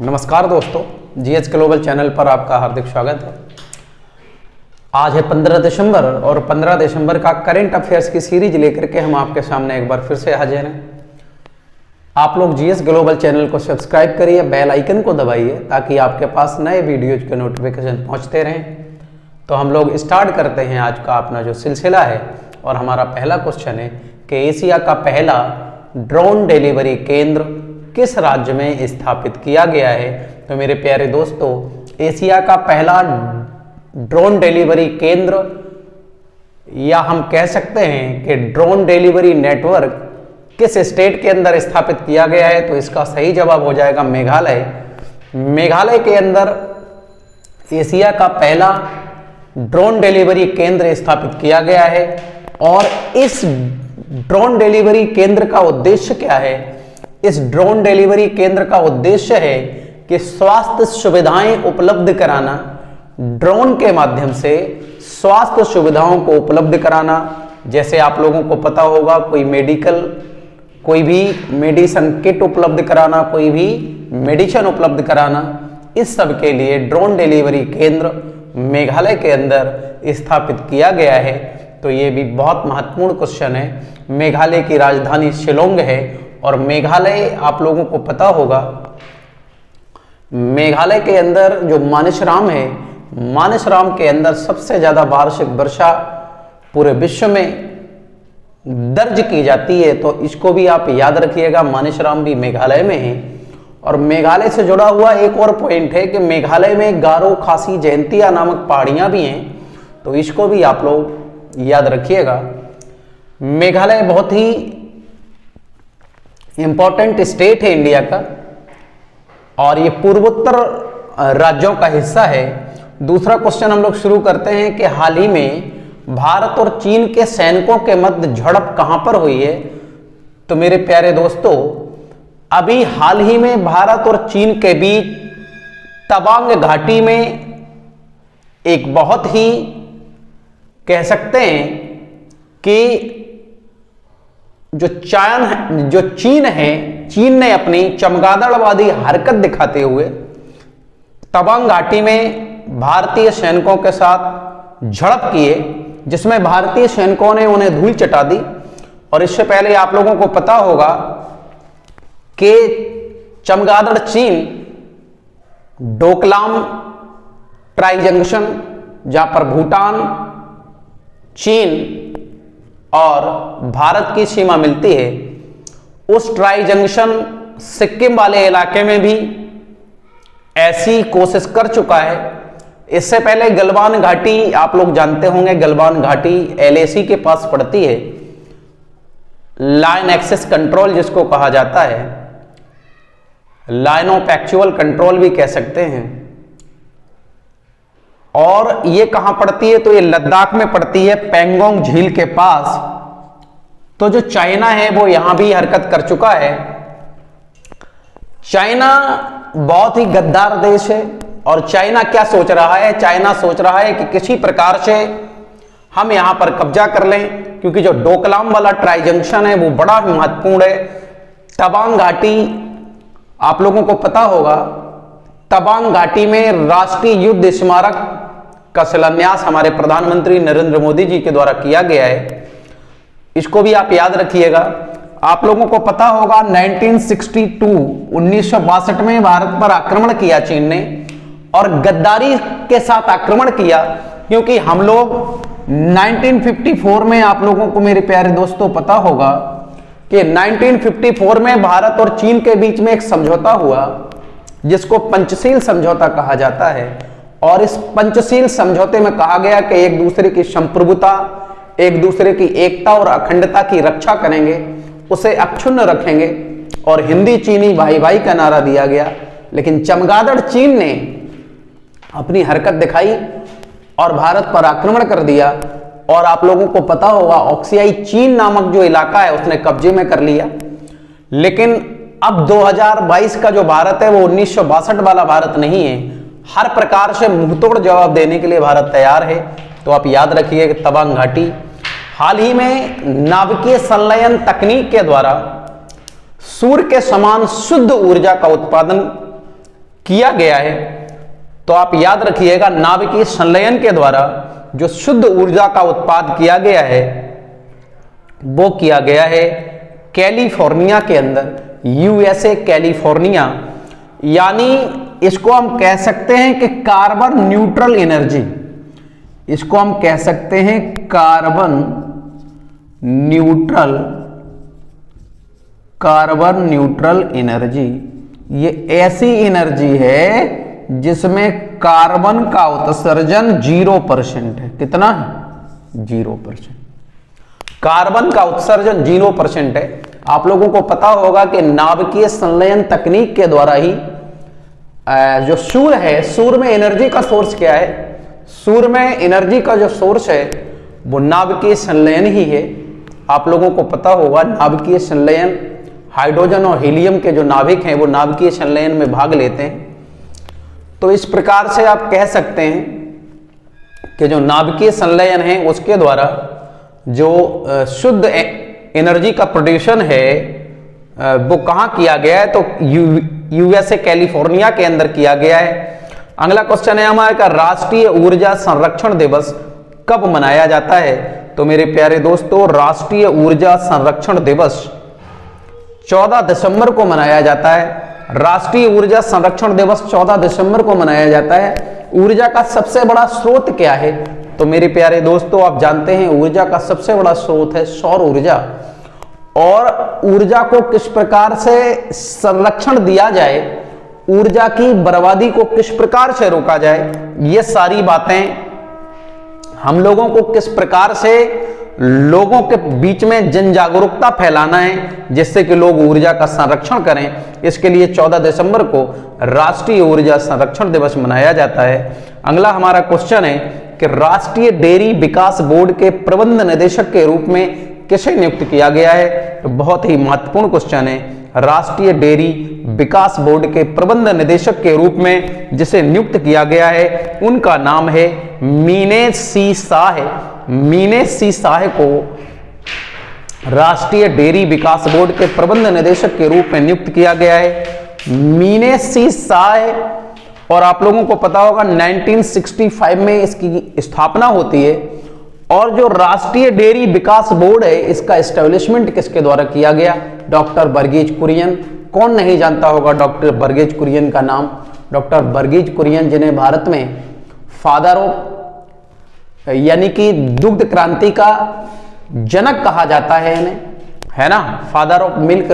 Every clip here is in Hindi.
नमस्कार दोस्तों, जीएच ग्लोबल चैनल पर आपका हार्दिक स्वागत है। आज है 15 दिसंबर और 15 दिसंबर का करंट अफेयर्स की सीरीज लेकर के हम आपके सामने एक बार फिर से हाजिर हैं। आप लोग जीएच ग्लोबल चैनल को सब्सक्राइब करिए, बेल आइकन को दबाइए ताकि आपके पास नए वीडियोज के नोटिफिकेशन पहुंचते रहें। तो हम लोग स्टार्ट करते हैं आज का अपना जो सिलसिला है और हमारा पहला क्वेश्चन है कि एशिया का पहला ड्रोन डिलीवरी केंद्र किस राज्य में स्थापित किया गया है। तो मेरे प्यारे दोस्तों, एशिया का पहला ड्रोन डिलीवरी केंद्र या हम कह सकते हैं कि ड्रोन डिलीवरी नेटवर्क किस स्टेट के अंदर स्थापित किया गया है, तो इसका सही जवाब हो जाएगा मेघालय। मेघालय के अंदर एशिया का पहला ड्रोन डिलीवरी केंद्र स्थापित किया गया है। और इस ड्रोन डिलीवरी केंद्र का उद्देश्य क्या है? इस ड्रोन डिलीवरी केंद्र का उद्देश्य है कि स्वास्थ्य सुविधाएं उपलब्ध कराना, ड्रोन के माध्यम से स्वास्थ्य सुविधाओं को उपलब्ध कराना। जैसे आप लोगों को पता होगा, कोई भी मेडिसिन किट उपलब्ध कराना, कोई भी मेडिसिन उपलब्ध कराना, इस सब के लिए ड्रोन डिलीवरी केंद्र मेघालय के अंदर स्थापित किया गया है। तो ये भी बहुत महत्वपूर्ण क्वेश्चन है। मेघालय की राजधानी शिलोंग है और मेघालय आप लोगों को पता होगा, मेघालय के अंदर जो मानसराम है, मानसराम के अंदर सबसे ज्यादा वार्षिक वर्षा पूरे विश्व में दर्ज की जाती है। तो इसको भी आप याद रखिएगा, मानसराम भी मेघालय में है। और मेघालय से जुड़ा हुआ एक और पॉइंट है कि मेघालय में गारो, खासी, जयंतिया नामक पहाड़ियां भी हैं, तो इसको भी आप लोग याद रखिएगा। मेघालय बहुत ही इंपॉर्टेंट स्टेट है इंडिया का और ये पूर्वोत्तर राज्यों का हिस्सा है। दूसरा क्वेश्चन हम लोग शुरू करते हैं कि हाल ही में भारत और चीन के सैनिकों के मध्य झड़प कहां पर हुई है। तो मेरे प्यारे दोस्तों, अभी हाल ही में भारत और चीन के बीच तवांग घाटी में एक बहुत ही कह सकते हैं कि जो चीन है, चीन ने अपनी चमगादड़वादी हरकत दिखाते हुए तवांग घाटी में भारतीय सैनिकों के साथ झड़प की है, जिसमें भारतीय सैनिकों ने उन्हें धूल चटा दी। और इससे पहले आप लोगों को पता होगा कि चमगादड़ चीन डोकलाम ट्राई जंक्शन, जहां पर भूटान, चीन और भारत की सीमा मिलती है, उस ट्राई जंक्शन सिक्किम वाले इलाके में भी ऐसी कोशिश कर चुका है। इससे पहले गलवान घाटी आप लोग जानते होंगे, गलवान घाटी एलएसी के पास पड़ती है, लाइन एक्सेस कंट्रोल जिसको कहा जाता है, लाइन ऑफ एक्चुअल कंट्रोल भी कह सकते हैं। और ये कहां पड़ती है? तो ये लद्दाख में पड़ती है, पेंगोंग झील के पास। तो जो चाइना है वो यहां भी हरकत कर चुका है। चाइना बहुत ही गद्दार देश है और चाइना क्या सोच रहा है? चाइना सोच रहा है कि किसी प्रकार से हम यहां पर कब्जा कर लें, क्योंकि जो डोकलाम वाला ट्राई जंक्शन है वो बड़ा महत्वपूर्ण है। तवांग घाटी आप लोगों को पता होगा, तवांग घाटी में राष्ट्रीय युद्ध स्मारक का शिलान्यास हमारे प्रधानमंत्री नरेंद्र मोदी जी के द्वारा किया गया है। इसको भी आप याद रखिएगा। आप लोगों को पता होगा 1962 में भारत पर आक्रमण किया चीन ने, और गद्दारी के साथ आक्रमण किया, क्योंकि हम लोग 1954 में, आप लोगों को मेरे प्यारे दोस्तों पता होगा कि 1954 में भारत और चीन के बीच में एक समझौता हुआ जिसको पंचशील समझौता कहा जाता है। और इस पंचशील समझौते में कहा गया कि एक दूसरे की संप्रभुता, एक दूसरे की एकता और अखंडता की रक्षा करेंगे, उसे अक्षुण्ण रखेंगे, और हिंदी चीनी भाई भाई का नारा दिया गया। लेकिन चमगादड़ चीन ने अपनी हरकत दिखाई और भारत पर आक्रमण कर दिया। और आप लोगों को पता होगा, ऑक्सियाई चीन नामक जो इलाका है उसने कब्जे में कर लिया। लेकिन अब 2022 का जो भारत है वो 1962 वाला भारत नहीं है। हर प्रकार से मुंहतोड़ जवाब देने के लिए भारत तैयार है। तो आप याद रखिए कि तवांग घाटी हाल ही में नाभिकीय संलयन तकनीक के द्वारा सूर्य के समान शुद्ध ऊर्जा का उत्पादन किया गया है, तो आप याद रखिएगा नाभिकीय संलयन के द्वारा जो शुद्ध ऊर्जा का उत्पाद किया गया है वो किया गया है कैलिफोर्निया के अंदर, यूएसए कैलिफोर्निया। यानी इसको हम कह सकते हैं कि कार्बन न्यूट्रल एनर्जी, इसको हम कह सकते हैं कार्बन न्यूट्रल एनर्जी। ये ऐसी एनर्जी है जिसमें कार्बन का उत्सर्जन 0% है। कितना है? 0%। कार्बन का उत्सर्जन 0% है। आप लोगों को पता होगा कि नाभिकीय संलयन तकनीक के द्वारा ही जो सूर्य है, सूर्य में एनर्जी का सोर्स क्या है? सूर्य में एनर्जी का जो सोर्स है वो नाभिकीय संलयन ही है। आप लोगों को पता होगा नाभिकीय संलयन, हाइड्रोजन और हीलियम के जो नाभिक हैं वो नाभिकीय संलयन में भाग लेते हैं। तो इस प्रकार से आप कह सकते हैं कि जो नाभिकीय संलयन है उसके द्वारा जो शुद्ध एनर्जी का प्रोड्यूशन है वो कहाँ किया गया है? तो यूएसए कैलिफोर्निया के अंदर किया गया है। अगला क्वेश्चन है हमारे का, राष्ट्रीय ऊर्जा संरक्षण दिवस कब मनाया जाता है? तो मेरे प्यारे दोस्तों, राष्ट्रीय ऊर्जा संरक्षण दिवस 14 दिसंबर को मनाया जाता है। राष्ट्रीय ऊर्जा संरक्षण दिवस 14 दिसंबर को मनाया जाता है। ऊर्जा का सबसे बड़ा स्रोत क्या है? तो मेरे प्यारे दोस्तों, आप जानते हैं ऊर्जा का सबसे बड़ा स्रोत है सौर ऊर्जा। और ऊर्जा को किस प्रकार से संरक्षण दिया जाए, ऊर्जा की बर्बादी को किस प्रकार से रोका जाए, ये सारी बातें हम लोगों को किस प्रकार से लोगों के बीच में जन जागरूकता फैलाना है जिससे कि लोग ऊर्जा का संरक्षण करें, इसके लिए 14 दिसंबर को राष्ट्रीय ऊर्जा संरक्षण दिवस मनाया जाता है। अगला हमारा क्वेश्चन है कि राष्ट्रीय डेयरी विकास बोर्ड के प्रबंध निदेशक के रूप में किसे नियुक्त किया गया है? तो बहुत ही महत्वपूर्ण क्वेश्चन है। राष्ट्रीय डेयरी विकास बोर्ड के प्रबंध निदेशक के रूप में जिसे नियुक्त किया गया है उनका नाम है मीनेश सी शाह। मीनेश सी शाह को राष्ट्रीय डेयरी विकास बोर्ड के प्रबंध निदेशक के रूप में नियुक्त किया गया है। मीनेश सी शाह, और आप लोगों को पता होगा 1965 में इसकी स्थापना होती है। और जो राष्ट्रीय डेयरी विकास बोर्ड है इसका एस्टेब्लिशमेंट किसके द्वारा किया गया? डॉक्टर वर्गीज कुरियन। कौन नहीं जानता होगा डॉक्टर वर्गीज कुरियन का नाम? डॉक्टर वर्गीज कुरियन, जिन्हें भारत में फादर ऑफ यानी कि दुग्ध क्रांति का जनक कहा जाता है इन्हें, है ना। फादर ऑफ मिल्क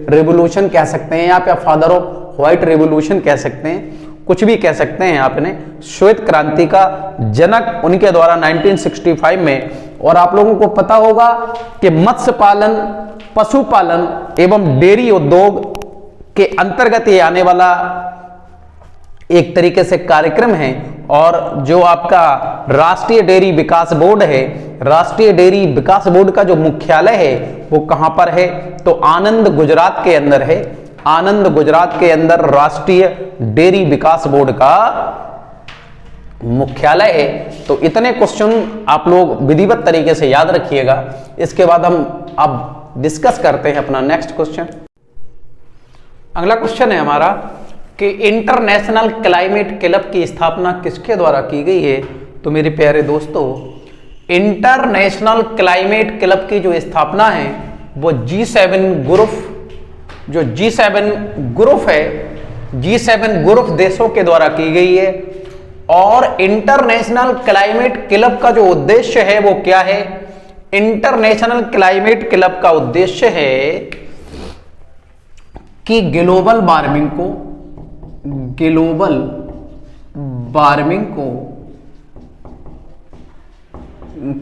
रेवोल्यूशन कह सकते हैं आप, या फादर ऑफ व्हाइट रेवोल्यूशन कह सकते हैं, कुछ भी कह सकते हैं आप इन्हें। श्वेत क्रांति का जनक उनके द्वारा 1965 में। और आप लोगों को पता होगा कि मत्स्य पालन, पशुपालन एवं डेयरी उद्योग के अंतर्गत ये आने वाला एक तरीके से कार्यक्रम है। और जो आपका राष्ट्रीय डेयरी विकास बोर्ड है, राष्ट्रीय डेयरी विकास बोर्ड का जो मुख्यालय है वो कहां पर है? तो आनंद, गुजरात के अंदर है। आनंद, गुजरात के अंदर राष्ट्रीय डेयरी विकास बोर्ड का मुख्यालय है। तो इतने क्वेश्चन आप लोग विधिवत तरीके से याद रखिएगा। इसके बाद हम अब डिस्कस करते हैं अपना नेक्स्ट क्वेश्चन। अगला क्वेश्चन है हमारा कि इंटरनेशनल क्लाइमेट क्लब की स्थापना किसके द्वारा की गई है? तो मेरे प्यारे दोस्तों, इंटरनेशनल क्लाइमेट क्लब की जो स्थापना है वो G7 ग्रुप, जो G7 ग्रुप है, G7 ग्रुप देशों के द्वारा की गई है। और इंटरनेशनल क्लाइमेट क्लब का जो उद्देश्य है वो क्या है? इंटरनेशनल क्लाइमेट क्लब का उद्देश्य है कि ग्लोबल वार्मिंग को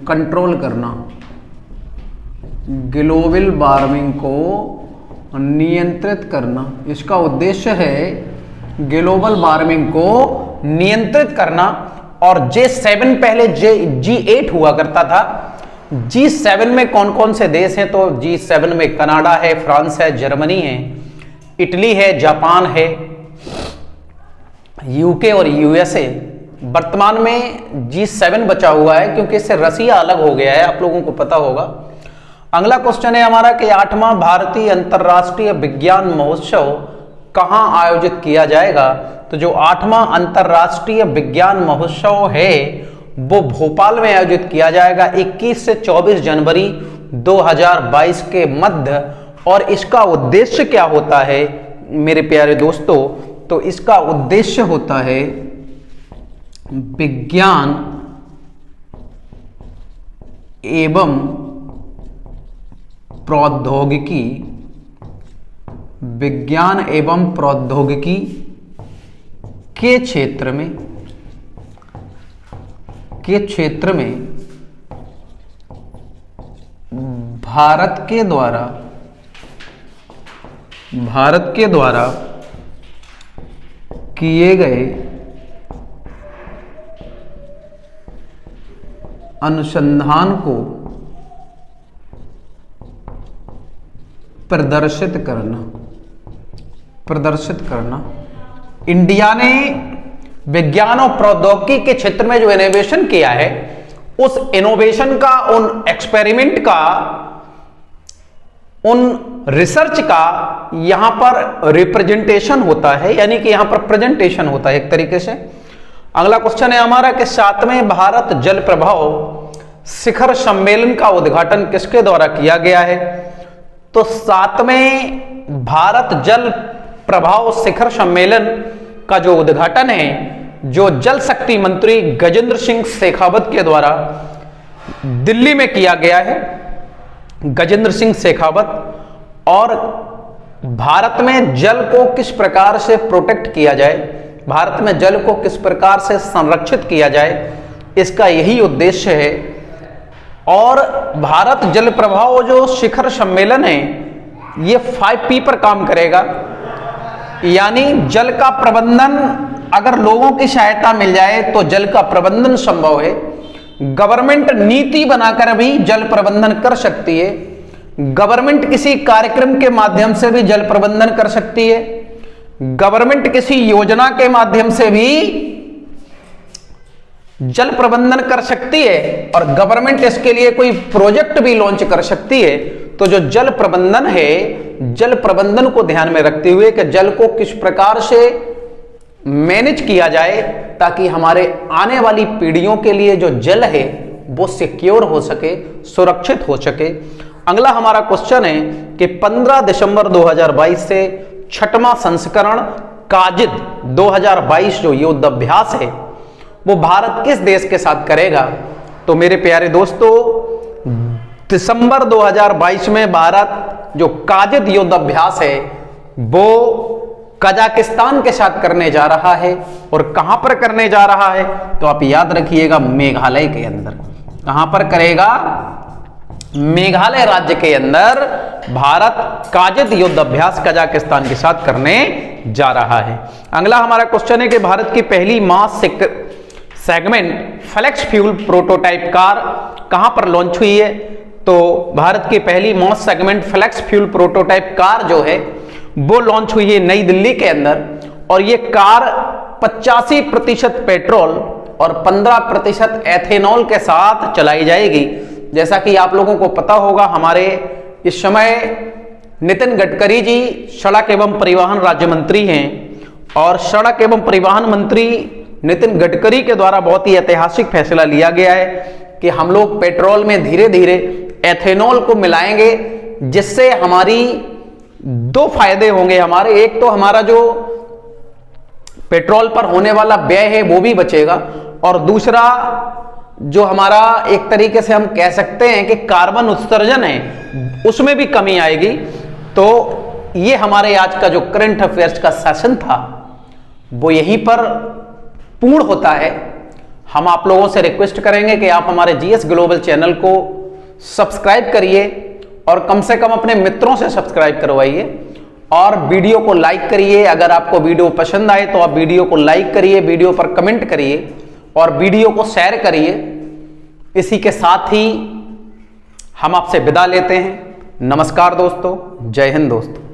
कंट्रोल करना, ग्लोबल वार्मिंग को नियंत्रित करना। इसका उद्देश्य है ग्लोबल वार्मिंग को नियंत्रित करना। और G7 पहले G8 हुआ करता था। G7 में कौन कौन से देश हैं? तो G7 में कनाडा है, फ्रांस है, जर्मनी है, इटली है, जापान है, यूके और यूएसए। वर्तमान में G7 बचा हुआ है क्योंकि इससे रसिया अलग हो गया है, आप लोगों को पता होगा। अगला क्वेश्चन है हमारा कि 8वां भारतीय अंतर्राष्ट्रीय विज्ञान महोत्सव कहाँ आयोजित किया जाएगा? तो जो 8वां अंतर्राष्ट्रीय विज्ञान महोत्सव है वो भोपाल में आयोजित किया जाएगा 21 से 24 जनवरी 2022 के मध्य। और इसका उद्देश्य क्या होता है मेरे प्यारे दोस्तों? तो इसका उद्देश्य होता है विज्ञान एवं प्रौद्योगिकी, विज्ञान एवं प्रौद्योगिकी के क्षेत्र में भारत के द्वारा किए गए अनुसंधान को प्रदर्शित करना। इंडिया ने विज्ञान और प्रौद्योगिकी के क्षेत्र में जो इनोवेशन किया है, उस इनोवेशन का, उन एक्सपेरिमेंट का, उन रिसर्च का यहां पर रिप्रेजेंटेशन होता है, यानी कि यहां पर प्रेजेंटेशन होता है एक तरीके से। अगला क्वेश्चन है हमारा कि 7वें भारत जल प्रभाव शिखर सम्मेलन का उद्घाटन किसके द्वारा किया गया है? तो 7वें भारत जल प्रभाव शिखर सम्मेलन का जो उद्घाटन है, जो जल शक्ति मंत्री गजेंद्र सिंह शेखावत के द्वारा दिल्ली में किया गया है। गजेंद्र सिंह शेखावत, और भारत में जल को किस प्रकार से प्रोटेक्ट किया जाए, भारत में जल को किस प्रकार से संरक्षित किया जाए, इसका यही उद्देश्य है। और भारत जल प्रभाव जो शिखर सम्मेलन है, ये 5P पर काम करेगा, यानी जल का प्रबंधन, अगर लोगों की सहायता मिल जाए तो जल का प्रबंधन संभव है। गवर्नमेंट नीति बनाकर भी जल प्रबंधन कर सकती है, गवर्नमेंट किसी कार्यक्रम के माध्यम से भी जल प्रबंधन कर सकती है, गवर्नमेंट किसी योजना के माध्यम से भी जल प्रबंधन कर सकती है, और गवर्नमेंट इसके लिए कोई प्रोजेक्ट भी लॉन्च कर सकती है। तो जो जल प्रबंधन है, जल प्रबंधन को ध्यान में रखते हुए कि जल को किस प्रकार से मैनेज किया जाए ताकि हमारे आने वाली पीढ़ियों के लिए जो जल है वो सिक्योर हो सके, सुरक्षित हो सके। अगला हमारा क्वेश्चन है कि 15 दिसंबर 2022 से 6वां संस्करण काजिद 2022 जो युद्धाभ्यास है वो भारत किस देश के साथ करेगा? तो मेरे प्यारे दोस्तों, दिसंबर 2022 में भारत जो काजिद युद्धाभ्यास है वो कजाकिस्तान के साथ करने जा रहा है। और कहां पर करने जा रहा है? तो आप याद रखिएगा, मेघालय के अंदर। कहां पर करेगा? मेघालय राज्य के अंदर भारत काजिद युद्धाभ्यास कजाकिस्तान के साथ करने जा रहा है। अगला हमारा क्वेश्चन है कि भारत की पहली mass segment flex fuel prototype car कहां पर लॉन्च हुई है? तो भारत की पहली mass segment flex fuel prototype car जो है वो लॉन्च हुई है नई दिल्ली के अंदर। और ये कार 85% पेट्रोल और 15% एथेनॉल के साथ चलाई जाएगी। जैसा कि आप लोगों को पता होगा, हमारे इस समय नितिन गडकरी जी सड़क एवं परिवहन राज्य मंत्री हैं, और सड़क एवं परिवहन मंत्री नितिन गडकरी के द्वारा बहुत ही ऐतिहासिक फैसला लिया गया है कि हम लोग पेट्रोल में धीरे धीरे एथेनॉल को मिलाएंगे, जिससे हमारी दो फायदे होंगे हमारे। एक तो हमारा जो पेट्रोल पर होने वाला व्यय है वो भी बचेगा, और दूसरा जो हमारा एक तरीके से हम कह सकते हैं कि कार्बन उत्सर्जन है उसमें भी कमी आएगी। तो ये हमारे आज का जो करंट अफेयर्स का सेशन था वो यहीं पर पूर्ण होता है। हम आप लोगों से रिक्वेस्ट करेंगे कि आप हमारे जीएस ग्लोबल चैनल को सब्सक्राइब करिए, और कम से कम अपने मित्रों से सब्सक्राइब करवाइए, और वीडियो को लाइक करिए। अगर आपको वीडियो पसंद आए तो आप वीडियो को लाइक करिए, वीडियो पर कमेंट करिए और वीडियो को शेयर करिए। इसी के साथ ही हम आपसे विदा लेते हैं। नमस्कार दोस्तों, जय हिंद दोस्तों।